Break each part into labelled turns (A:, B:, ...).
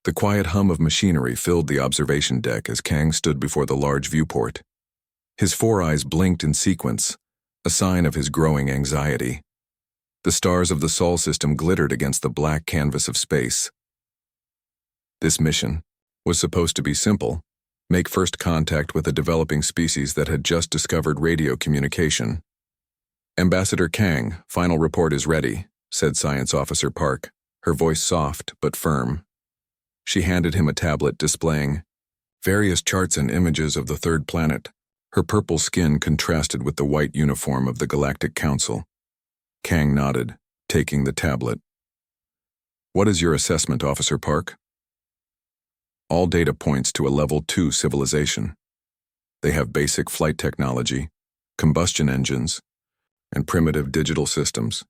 A: The quiet hum of machinery filled the observation deck as Kang stood before the large viewport. His four eyes blinked in sequence, a sign of his growing anxiety. The stars of the Sol system glittered against the black canvas of space. This mission was supposed to be simple: make first contact with a developing species that had just discovered radio communication. "Ambassador Kang, final report is ready," said Science Officer Park, her voice soft but firm. She handed him a tablet displaying various charts and images of the third planet. Her purple skin contrasted with the white uniform of the Galactic Council. Kang nodded, taking the tablet. "What is your assessment, Officer Park?" "All data points to a Level 2 civilization. They have basic flight technology, combustion engines, and primitive digital systems."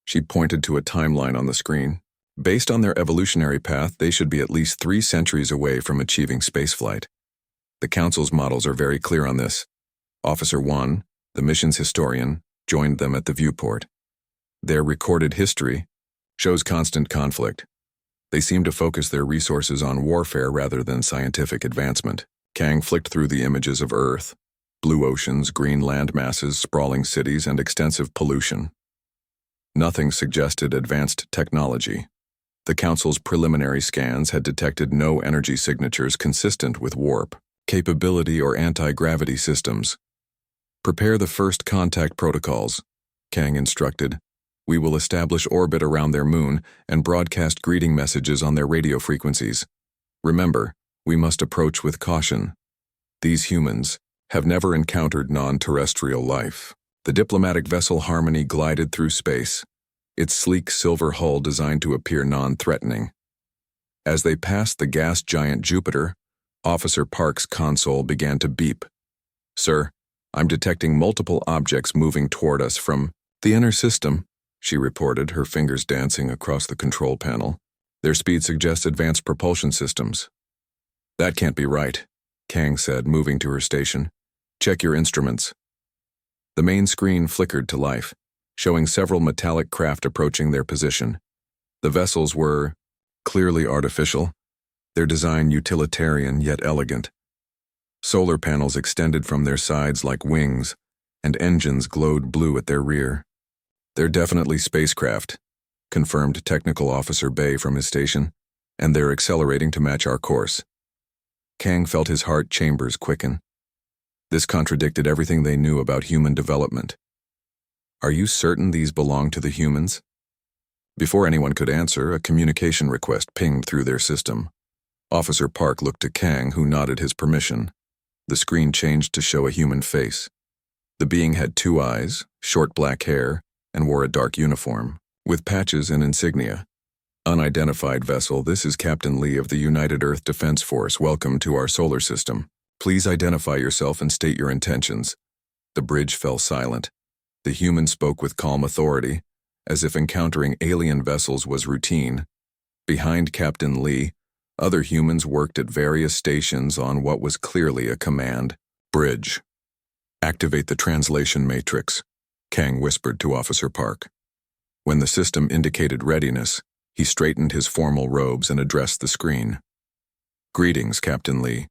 A: She pointed to a timeline on the screen. "Based on their evolutionary path, they should be at least 3 centuries away from achieving spaceflight. The Council's models are very clear on this." Officer 1, the mission's historian, joined them at the viewport. "Their recorded history shows constant conflict. They seem to focus their resources on warfare rather than scientific advancement." Kang flicked through the images of Earth: blue oceans, green land masses, sprawling cities, and extensive pollution. Nothing suggested advanced technology. The Council's preliminary scans had detected no energy signatures consistent with warp capability or anti-gravity systems. "Prepare the first contact protocols," Kang instructed. "We will establish orbit around their moon and broadcast greeting messages on their radio frequencies. Remember, we must approach with caution. These humans have never encountered non-terrestrial life." The diplomatic vessel Harmony glided through space, its sleek silver hull designed to appear non-threatening. As they passed the gas giant Jupiter, Officer Park's console began to beep. "Sir, I'm detecting multiple objects moving toward us from the inner system," she reported, her fingers dancing across the control panel. "Their speed suggests advanced propulsion systems." "That can't be right," Kang said, moving to her station. "Check your instruments." The main screen flickered to life, showing several metallic craft approaching their position. The vessels were clearly artificial, their design utilitarian yet elegant. Solar panels extended from their sides like wings, and engines glowed blue at their rear. "They're definitely spacecraft," confirmed Technical Officer Bay from his station, "and they're accelerating to match our course." Kang felt his heart chambers quicken. This contradicted everything they knew about human development. "Are you certain these belong to the humans?" Before anyone could answer, a communication request pinged through their system. Officer Park looked to Kang, who nodded his permission. The screen changed to show a human face. The being had 2 eyes, short black hair, and wore a dark uniform, with patches and insignia. "Unidentified vessel, this is Captain Lee of the United Earth Defense Force. Welcome to our solar system. Please identify yourself and state your intentions." The bridge fell silent. The human spoke with calm authority, as if encountering alien vessels was routine. Behind Captain Lee, other humans worked at various stations on what was clearly a command. "Bridge. Activate the translation matrix," Kang whispered to Officer Park. When the system indicated readiness, he straightened his formal robes and addressed the screen. "Greetings, Captain Lee.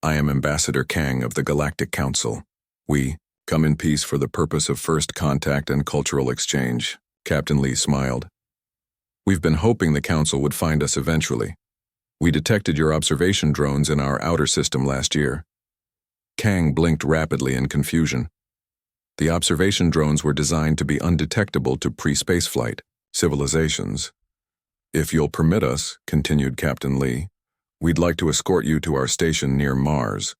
A: I am Ambassador Kang of the Galactic Council. We come in peace for the purpose of first contact and cultural exchange." Captain Lee smiled. "We've been hoping the Council would find us eventually. We detected your observation drones in our outer system last year." Kang blinked rapidly in confusion. The observation drones were designed to be undetectable to pre-spaceflight civilizations. "If you'll permit us," continued Captain Lee, "we'd like to escort you to our station near Mars.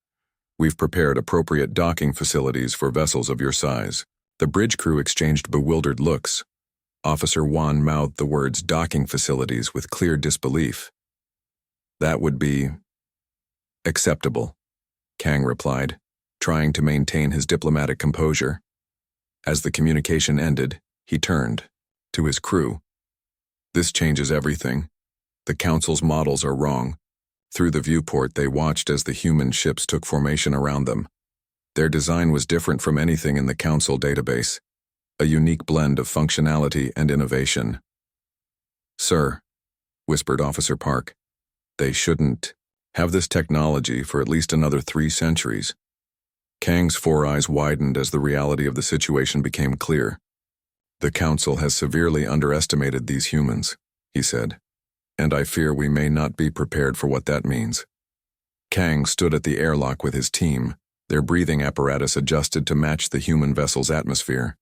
A: We've prepared appropriate docking facilities for vessels of your size." The bridge crew exchanged bewildered looks. Officer Wan mouthed the words "docking facilities" with clear disbelief. "That would be acceptable," Kang replied, trying to maintain his diplomatic composure. As the communication ended, he turned to his crew. "This changes everything. The Council's models are wrong." Through the viewport, they watched as the human ships took formation around them. Their design was different from anything in the Council database, a unique blend of functionality and innovation. "Sir," whispered Officer Park, They shouldn't have this technology for at least another 3 centuries. Kang's 4 eyes widened as the reality of the situation became clear. The Council has severely underestimated these humans, he said, and I fear we may not be prepared for what that means. Kang stood at the airlock with his team, their breathing apparatus adjusted to match the human vessel's atmosphere.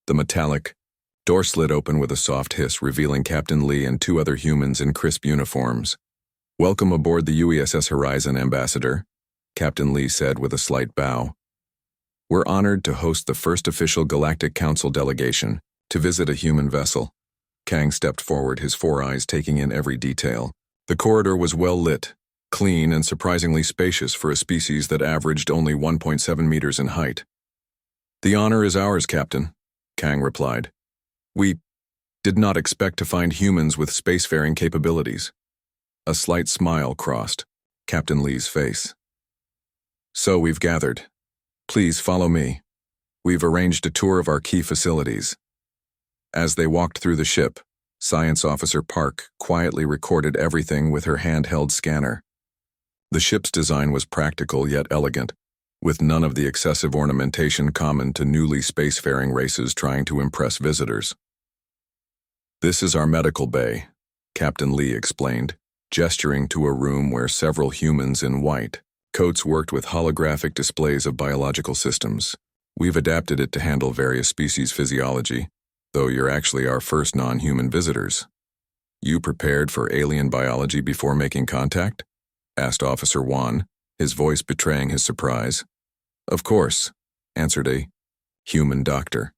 A: The metallic door slid open with a soft hiss, revealing Captain Lee and 2 other humans in crisp uniforms. "Welcome aboard the UESS Horizon, Ambassador," Captain Lee said with a slight bow. "We're honored to host the first official Galactic Council delegation to visit a human vessel." Kang stepped forward, his 4 eyes taking in every detail. The corridor was well lit, clean and surprisingly spacious for a species that averaged only 1.7 meters in height. "The honor is ours, Captain," Kang replied. "We did not expect to find humans with spacefaring capabilities." A slight smile crossed Captain Lee's face. "So we've gathered. Please follow me. We've arranged a tour of our key facilities." As they walked through the ship, Science Officer Park quietly recorded everything with her handheld scanner. The ship's design was practical yet elegant, with none of the excessive ornamentation common to newly spacefaring races trying to impress visitors. "This is our medical bay," Captain Lee explained, gesturing to a room where several humans in white coats worked with holographic displays of biological systems. "We've adapted it to handle various species' physiology, though you're actually our first non-human visitors." "You prepared for alien biology before making contact?" asked Officer Wan, his voice betraying his surprise. "Of course," answered a human doctor.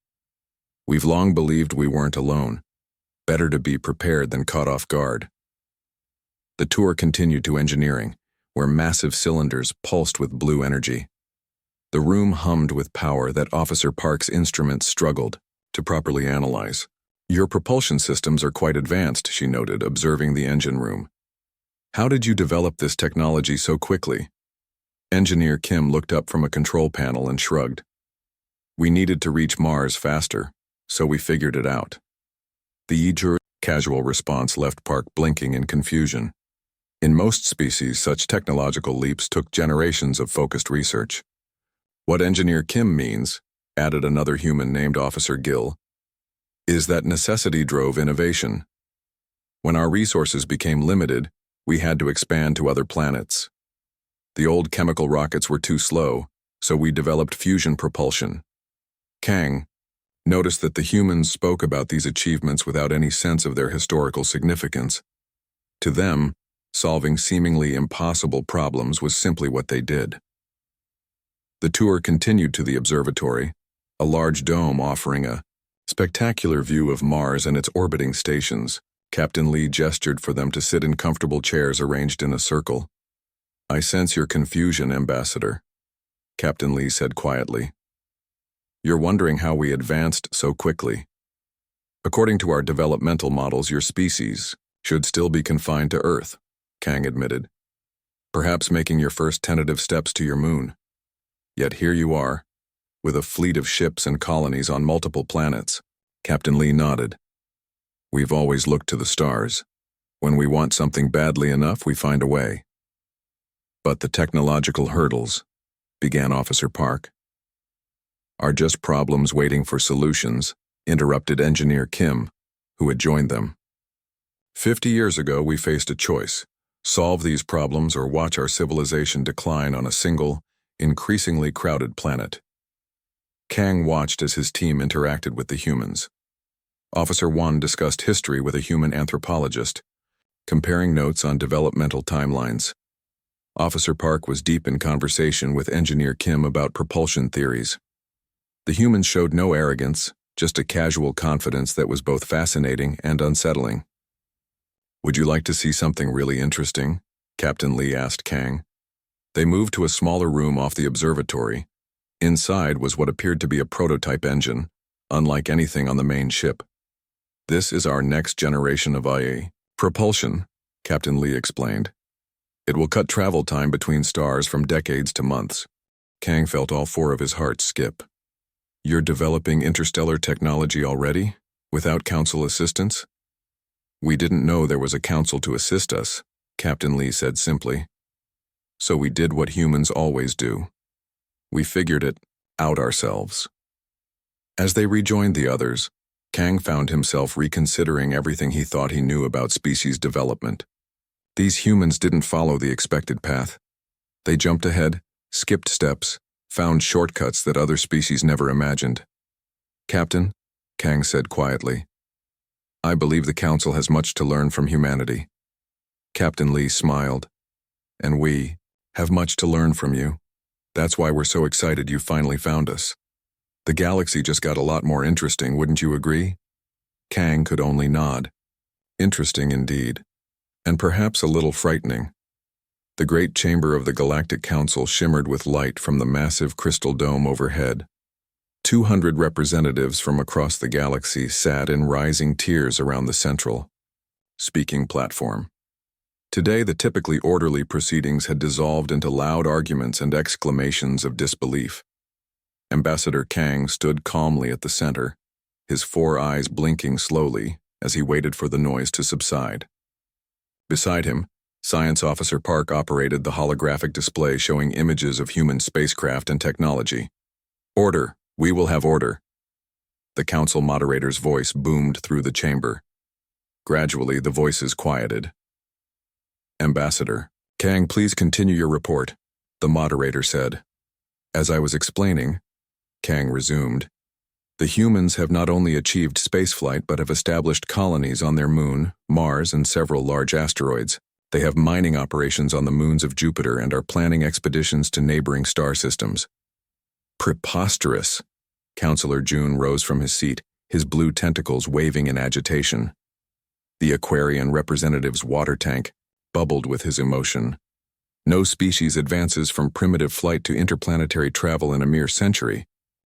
A: "We've long believed we weren't alone. Better to be prepared than caught off guard." The tour continued to engineering, where massive cylinders pulsed with blue energy. The room hummed with power that Officer Park's instruments struggled to properly analyze. "Your propulsion systems are quite advanced," she noted, observing the engine room. "How did you develop this technology so quickly?" Engineer Kim looked up from a control panel and shrugged. "We needed to reach Mars faster, so we figured it out." The casual response left Park blinking in confusion. In most species, such technological leaps took generations of focused research. "What Engineer Kim means," added another human named Officer Gill, "is that necessity drove innovation. When our resources became limited, we had to expand to other planets. The old chemical rockets were too slow, so we developed fusion propulsion." Kang noticed that the humans spoke about these achievements without any sense of their historical significance. To them, solving seemingly impossible problems was simply what they did. The tour continued to the observatory, a large dome offering a spectacular view of Mars and its orbiting stations. Captain Lee gestured for them to sit in comfortable chairs arranged in a circle. "I sense your confusion, Ambassador," Captain Lee said quietly. "You're wondering how we advanced so quickly. According to our developmental models, your species should still be confined to Earth," Kang admitted, "perhaps making your first tentative steps to your moon. Yet here you are, with a fleet of ships and colonies on multiple planets." Captain Lee nodded. "We've always looked to the stars. When we want something badly enough, we find a way." "But the technological hurdles," began Officer Park. "Are just problems waiting for solutions," interrupted Engineer Kim, who had joined them. 50 years ago, we faced a choice: solve these problems or watch our civilization decline on a single, increasingly crowded planet." Kang watched as his team interacted with the humans. Officer Wan discussed history with a human anthropologist, comparing notes on developmental timelines. Officer Park was deep in conversation with Engineer Kim about propulsion theories. The humans showed no arrogance, just a casual confidence that was both fascinating and unsettling. "Would you like to see something really interesting?" Captain Lee asked Kang. They moved to a smaller room off the observatory. Inside was what appeared to be a prototype engine, unlike anything on the main ship. "This is our next generation of IA propulsion," Captain Lee explained. "It will cut travel time between stars from decades to months." Kang felt all 4 of his heart skip. "You're developing interstellar technology already, without council assistance?" "We didn't know there was a council to assist us," Captain Lee said simply. So we did what humans always do. We figured it out ourselves. As they rejoined the others, Kang found himself reconsidering everything he thought he knew about species development. These humans didn't follow the expected path. They jumped ahead, skipped steps, found shortcuts that other species never imagined. Captain, Kang said quietly, I believe the Council has much to learn from humanity. Captain Lee smiled. And we have much to learn from you. That's why we're so excited you finally found us. The galaxy just got a lot more interesting, wouldn't you agree? Kang could only nod. Interesting indeed. And perhaps a little frightening. The great chamber of the Galactic Council shimmered with light from the massive crystal dome overhead. 200 representatives from across the galaxy sat in rising tiers around the central speaking platform. Today, the typically orderly proceedings had dissolved into loud arguments and exclamations of disbelief. Ambassador Kang stood calmly at the center, his 4 eyes blinking slowly as he waited for the noise to subside. Beside him, Science Officer Park operated the holographic display showing images of human spacecraft and technology. Order, we will have order. The council moderator's voice boomed through the chamber. Gradually, the voices quieted. Ambassador, Kang, please continue your report, the moderator said. As I was explaining, Kang resumed, the humans have not only achieved spaceflight but have established colonies on their moon, Mars, and several large asteroids. They have mining operations on the moons of Jupiter and are planning expeditions to neighboring star systems. Preposterous! Councillor June rose from his seat, his blue tentacles waving in agitation. The Aquarian representative's water tank bubbled with his emotion. No species advances from primitive flight to interplanetary travel in a mere century.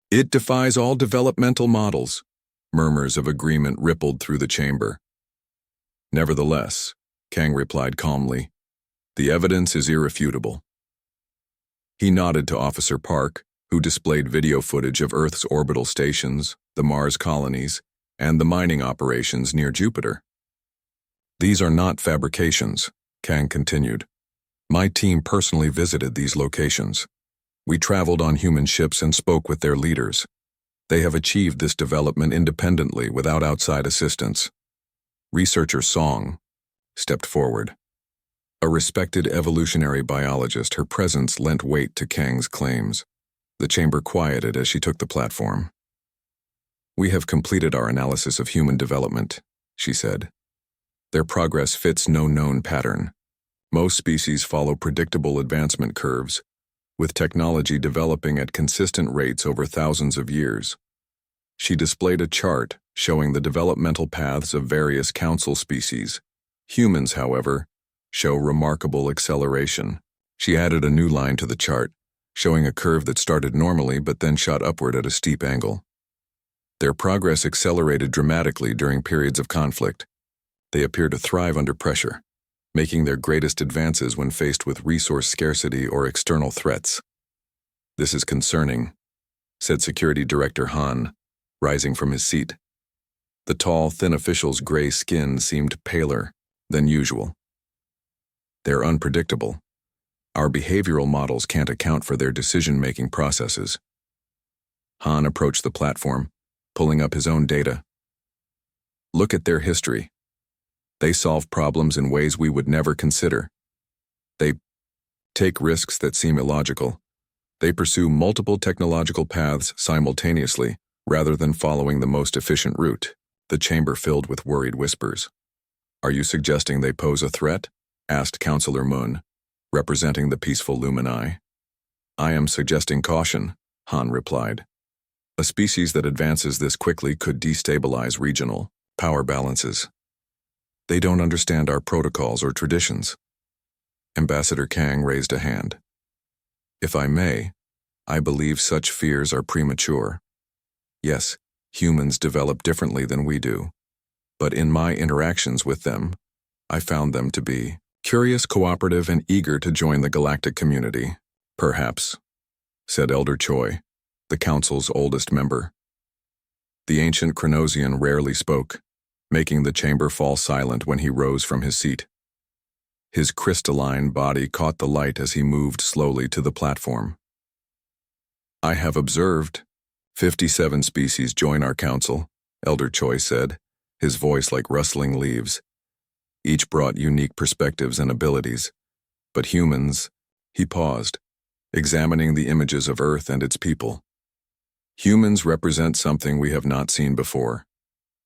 A: It defies all developmental models. Murmurs of agreement rippled through the chamber. Nevertheless, Kang replied calmly, the evidence is irrefutable. He nodded to Officer Park, who displayed video footage of Earth's orbital stations, the Mars colonies, and the mining operations near Jupiter. These are not fabrications, Kang continued. My team personally visited these locations. We traveled on human ships and spoke with their leaders. They have achieved this development independently without outside assistance. Researcher Song stepped forward. A respected evolutionary biologist, her presence lent weight to Kang's claims. The chamber quieted as she took the platform. We have completed our analysis of human development, she said. Their progress fits no known pattern. Most species follow predictable advancement curves, with technology developing at consistent rates over thousands of years. She displayed a chart showing the developmental paths of various council species. Humans, however, show remarkable acceleration. She added a new line to the chart, showing a curve that started normally but then shot upward at a steep angle. Their progress accelerated dramatically during periods of conflict. They appear to thrive under pressure, making their greatest advances when faced with resource scarcity or external threats. This is concerning, said Security Director Han, rising from his seat. The tall, thin official's gray skin seemed paler than usual. They're unpredictable. Our behavioral models can't account for their decision-making processes. Han approached the platform, pulling up his own data. Look at their history. They solve problems in ways we would never consider. They take risks that seem illogical. They pursue multiple technological paths simultaneously, rather than following the most efficient route. The chamber filled with worried whispers. Are you suggesting they pose a threat? Asked Councillor Moon, representing the peaceful Lumini. I am suggesting caution, Han replied. A species that advances this quickly could destabilize regional power balances. They don't understand our protocols or traditions. Ambassador Kang raised a hand. If I may, I believe such fears are premature. Yes, humans develop differently than we do, but in my interactions with them, I found them to be curious, cooperative, and eager to join the galactic community. Perhaps, said Elder Choi, the Council's oldest member. The ancient Chronosian rarely spoke, making the chamber fall silent when he rose from his seat. His crystalline body caught the light as he moved slowly to the platform. "I have observed 57 species join our council," Elder Choi said, his voice like rustling leaves. Each brought unique perspectives and abilities. But humans, he paused, examining the images of Earth and its people. Humans represent something we have not seen before.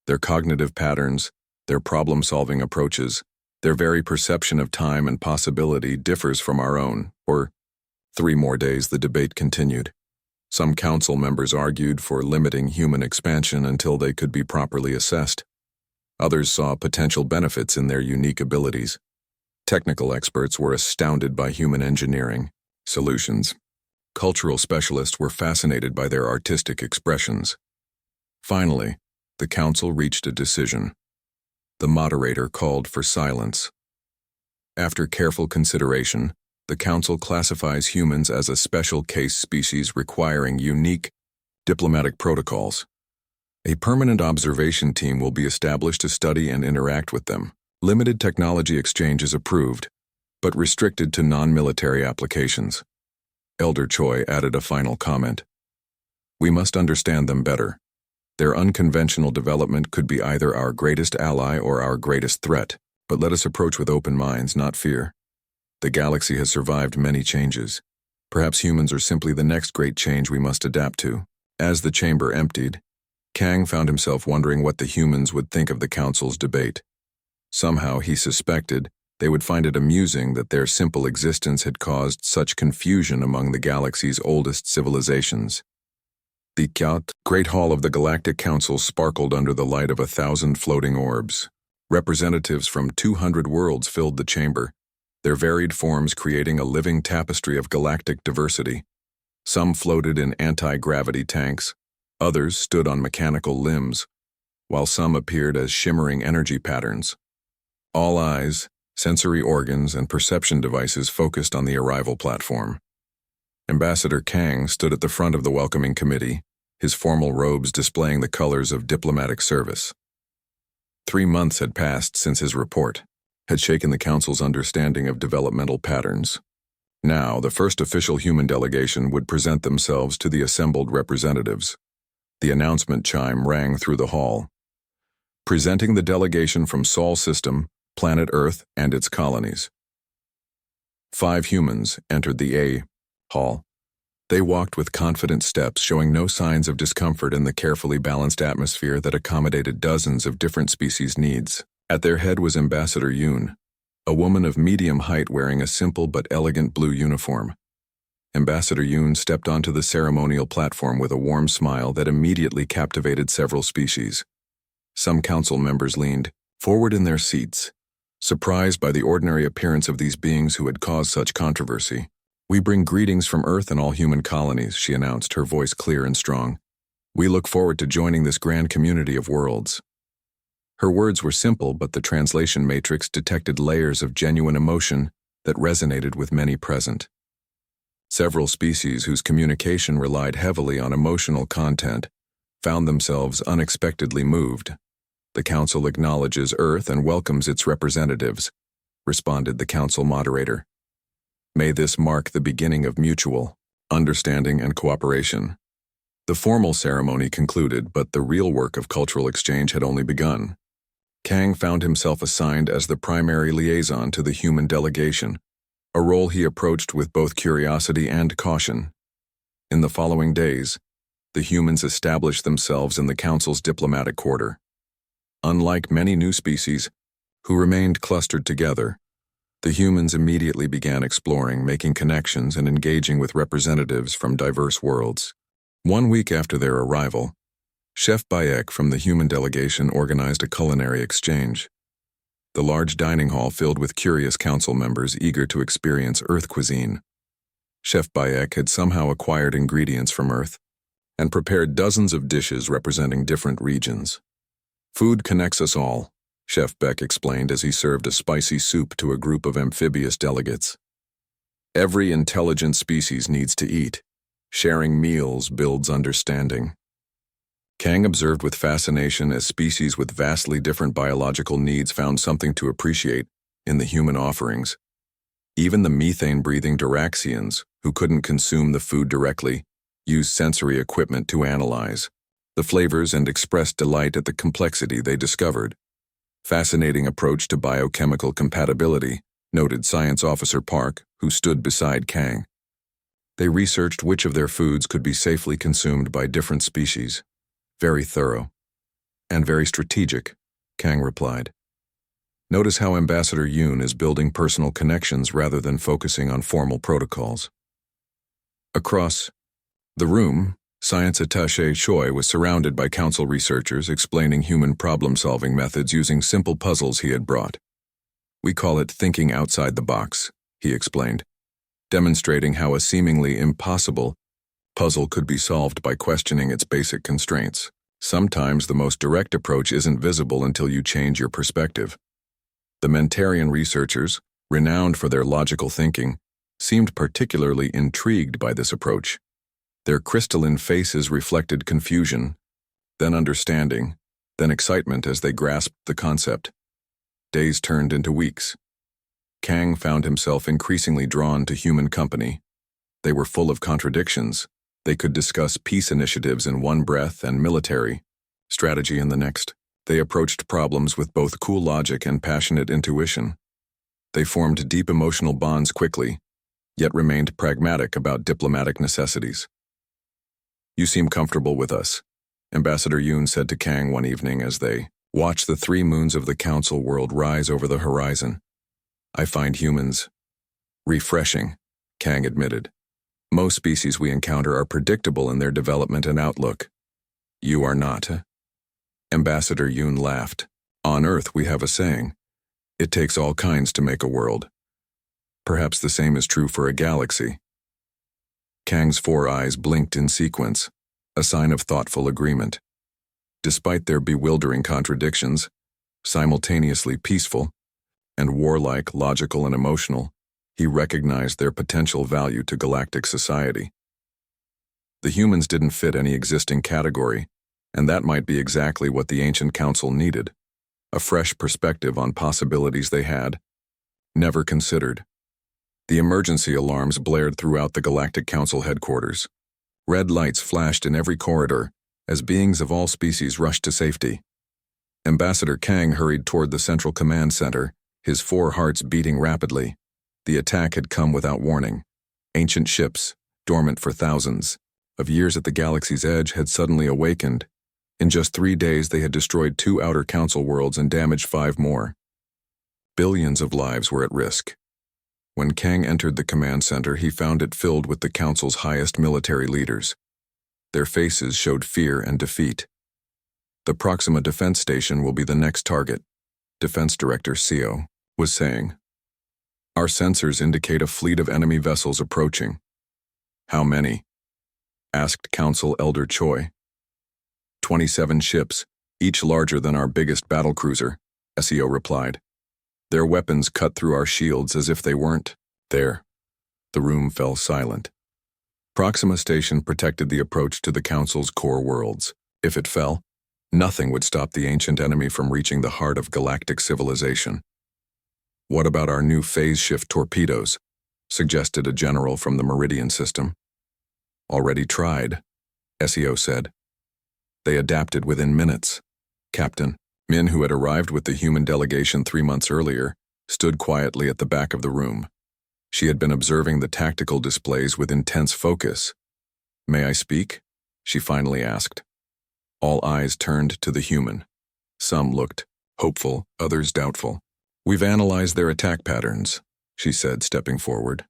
A: Their cognitive patterns, their problem-solving approaches, their very perception of time and possibility differs from our own. For 3 more days the debate continued. Some council members argued for limiting human expansion until they could be properly assessed. Others saw potential benefits in their unique abilities. Technical experts were astounded by human engineering solutions. Cultural specialists were fascinated by their artistic expressions. Finally, the council reached a decision. The moderator called for silence. After careful consideration, the council classifies humans as a special case species requiring unique diplomatic protocols. A permanent observation team will be established to study and interact with them. Limited technology exchange is approved, but restricted to non-military applications. Elder Choi added a final comment. "We must understand them better. Their unconventional development could be either our greatest ally or our greatest threat, but let us approach with open minds, not fear. The galaxy has survived many changes. Perhaps humans are simply the next great change we must adapt to." As the chamber emptied, Kang found himself wondering what the humans would think of the council's debate. Somehow he suspected they would find it amusing that their simple existence had caused such confusion among the galaxy's oldest civilizations. The Great Hall of the Galactic Council sparkled under the light of 1,000 floating orbs. Representatives from 200 worlds filled the chamber, their varied forms creating a living tapestry of galactic diversity. Some floated in anti-gravity tanks, others stood on mechanical limbs, while some appeared as shimmering energy patterns. All eyes, sensory organs, and perception devices focused on the arrival platform. Ambassador Kang stood at the front of the welcoming committee, his formal robes displaying the colors of diplomatic service. 3 months had passed since his report had shaken the council's understanding of developmental patterns. Now, the first official human delegation would present themselves to the assembled representatives. The announcement chime rang through the hall. Presenting the delegation from Sol System, planet Earth, and its colonies. 5 humans entered the A hall. They walked with confident steps, showing no signs of discomfort in the carefully balanced atmosphere that accommodated dozens of different species' needs. At their head was Ambassador Yoon, a woman of medium height wearing a simple but elegant blue uniform. Ambassador Yoon stepped onto the ceremonial platform with a warm smile that immediately captivated several species. Some council members leaned forward in their seats, surprised by the ordinary appearance of these beings who had caused such controversy. "We bring greetings from Earth and all human colonies," she announced, her voice clear and strong. "We look forward to joining this grand community of worlds." Her words were simple, but the translation matrix detected layers of genuine emotion that resonated with many present. Several species whose communication relied heavily on emotional content found themselves unexpectedly moved. "The Council acknowledges Earth and welcomes its representatives," responded the Council moderator. "May this mark the beginning of mutual understanding and cooperation." The formal ceremony concluded, but the real work of cultural exchange had only begun. Kang found himself assigned as the primary liaison to the human delegation, a role he approached with both curiosity and caution. In the following days, the humans established themselves in the Council's diplomatic quarter. Unlike many new species, who remained clustered together, the humans immediately began exploring, making connections, and engaging with representatives from diverse worlds. 1 week after their arrival, Chef Bayek from the human delegation organized a culinary exchange. The large dining hall filled with curious council members eager to experience Earth cuisine. Chef Bayek had somehow acquired ingredients from Earth and prepared dozens of dishes representing different regions. "Food connects us all," Chef Beck explained as he served a spicy soup to a group of amphibious delegates. "Every intelligent species needs to eat. Sharing meals builds understanding." Kang observed with fascination as species with vastly different biological needs found something to appreciate in the human offerings. Even the methane-breathing Duraxians, who couldn't consume the food directly, used sensory equipment to analyze the flavors and express delight at the complexity they discovered. Fascinating approach to biochemical compatibility, noted Science Officer Park, who stood beside Kang. They researched which of their foods could be safely consumed by different species. Very thorough. And very strategic, Kang replied. Notice how Ambassador Yoon is building personal connections rather than focusing on formal protocols. Across the room, Science Attaché Choi was surrounded by council researchers explaining human problem-solving methods using simple puzzles he had brought. We call it thinking outside the box, he explained, demonstrating how a seemingly impossible puzzle could be solved by questioning its basic constraints. Sometimes the most direct approach isn't visible until you change your perspective. The Mentarian researchers, renowned for their logical thinking, seemed particularly intrigued by this approach. Their crystalline faces reflected confusion, then understanding, then excitement as they grasped the concept. Days turned into weeks. Kang found himself increasingly drawn to human company. They were full of contradictions. They could discuss peace initiatives in one breath and military strategy in the next. They approached problems with both cool logic and passionate intuition. They formed deep emotional bonds quickly, yet remained pragmatic about diplomatic necessities. You seem comfortable with us, Ambassador Yoon said to Kang one evening as they watched the 3 moons of the Council world rise over the horizon. I find humans refreshing, Kang admitted. Most species we encounter are predictable in their development and outlook. You are not. Ambassador Yoon laughed. On Earth we have a saying, it takes all kinds to make a world. Perhaps the same is true for a galaxy. Kang's 4 eyes blinked in sequence, a sign of thoughtful agreement. Despite their bewildering contradictions, simultaneously peaceful, and warlike, logical, and emotional, he recognized their potential value to galactic society. The humans didn't fit any existing category, and that might be exactly what the ancient council needed, a fresh perspective on possibilities they had never considered. The emergency alarms blared throughout the Galactic Council headquarters. Red lights flashed in every corridor as beings of all species rushed to safety. Ambassador Kang hurried toward the Central Command Center, his 4 hearts beating rapidly. The attack had come without warning. Ancient ships, dormant for thousands of years at the galaxy's edge, had suddenly awakened. In just 3 days, they had destroyed 2 outer council worlds and damaged 5 more. Billions of lives were at risk. When Kang entered the command center, he found it filled with the council's highest military leaders. Their faces showed fear and defeat. The Proxima Defense Station will be the next target, Defense Director Seo was saying. Our sensors indicate a fleet of enemy vessels approaching. How many? Asked Council Elder Choi. 27 ships, each larger than our biggest battlecruiser, Seo replied. Their weapons cut through our shields as if they weren't there. The room fell silent. Proxima Station protected the approach to the Council's core worlds. If it fell, nothing would stop the ancient enemy from reaching the heart of galactic civilization. What about our new phase shift torpedoes? Suggested a general from the Meridian system. Already tried, Seo said. They adapted within minutes. Captain Min, who had arrived with the human delegation 3 months earlier, stood quietly at the back of the room. She had been observing the tactical displays with intense focus. May I speak? She finally asked. All eyes turned to the human. Some looked hopeful, others doubtful. We've analyzed their attack patterns, she said, stepping forward.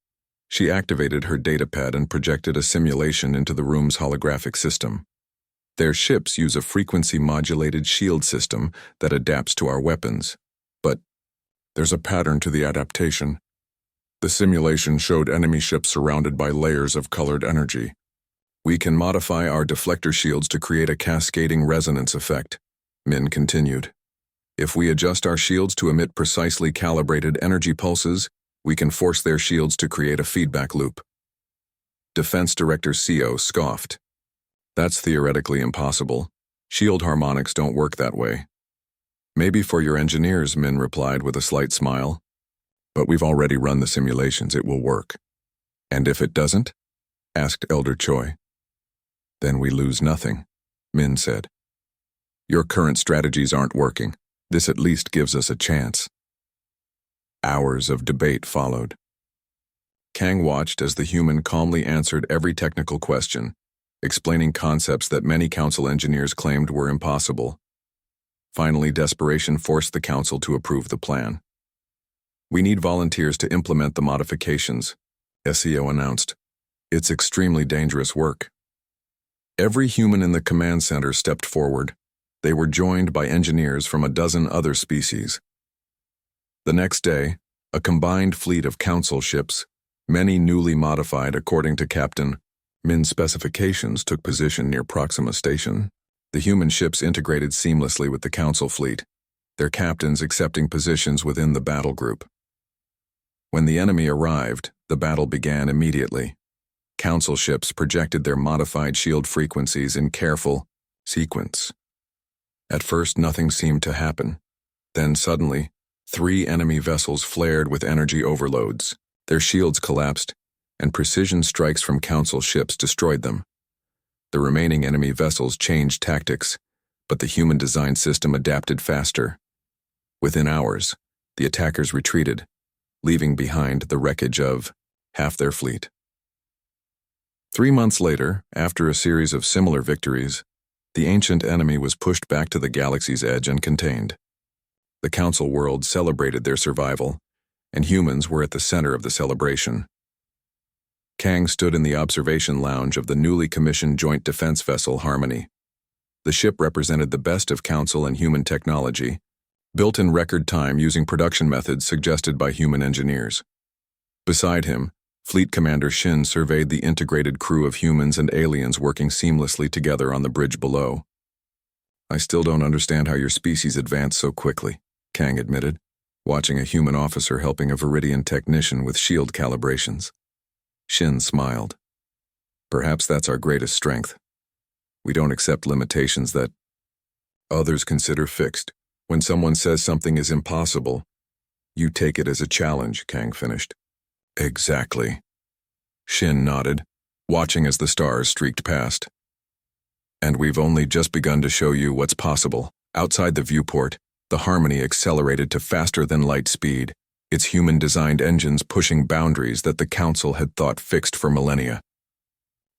A: She activated her datapad and projected a simulation into the room's holographic system. Their ships use a frequency-modulated shield system that adapts to our weapons. But there's a pattern to the adaptation. The simulation showed enemy ships surrounded by layers of colored energy. We can modify our deflector shields to create a cascading resonance effect, Min continued. If we adjust our shields to emit precisely calibrated energy pulses, we can force their shields to create a feedback loop. Defense Director Seo scoffed. That's theoretically impossible. Shield harmonics don't work that way. Maybe for your engineers, Min replied with a slight smile. But we've already run the simulations, it will work. And if it doesn't? Asked Elder Choi. Then we lose nothing, Min said. Your current strategies aren't working. This at least gives us a chance. Hours of debate followed. Kang watched as the human calmly answered every technical question, explaining concepts that many council engineers claimed were impossible. Finally, desperation forced the council to approve the plan. We need volunteers to implement the modifications, SEO announced. It's extremely dangerous work. Every human in the command center stepped forward. They were joined by engineers from a dozen other species. The next day, a combined fleet of council ships, many newly modified according to Captain Min's specifications, took position near Proxima Station. The human ships integrated seamlessly with the council fleet, their captains accepting positions within the battle group. When the enemy arrived, the battle began immediately. Council ships projected their modified shield frequencies in careful sequence. At first, nothing seemed to happen. Then suddenly, 3 enemy vessels flared with energy overloads. Their shields collapsed, and precision strikes from council ships destroyed them. The remaining enemy vessels changed tactics, but the human-designed system adapted faster. Within hours, the attackers retreated, leaving behind the wreckage of half their fleet. 3 months later, after a series of similar victories, the ancient enemy was pushed back to the galaxy's edge and contained. The council world celebrated their survival, and humans were at the center of the celebration. Kang stood in the observation lounge of the newly commissioned joint defense vessel Harmony. The ship represented the best of council and human technology, built in record time using production methods suggested by human engineers. Beside him, Fleet Commander Shin surveyed the integrated crew of humans and aliens working seamlessly together on the bridge below. I still don't understand how your species advanced so quickly, Kang admitted, watching a human officer helping a Viridian technician with shield calibrations. Shin smiled. Perhaps that's our greatest strength. We don't accept limitations that others consider fixed. When someone says something is impossible, you take it as a challenge, Kang finished. Exactly. Shin nodded, watching as the stars streaked past. And we've only just begun to show you what's possible. Outside the viewport, the Harmony accelerated to faster-than-light speed, its human-designed engines pushing boundaries that the Council had thought fixed for millennia.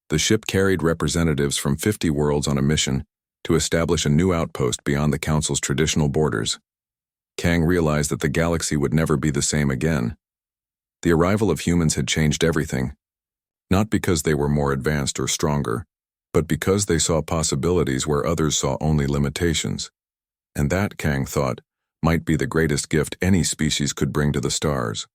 A: The ship carried representatives from 50 worlds on a mission to establish a new outpost beyond the Council's traditional borders. Kang realized that the galaxy would never be the same again. The arrival of humans had changed everything, not because they were more advanced or stronger, but because they saw possibilities where others saw only limitations. And that, Kang thought, might be the greatest gift any species could bring to the stars.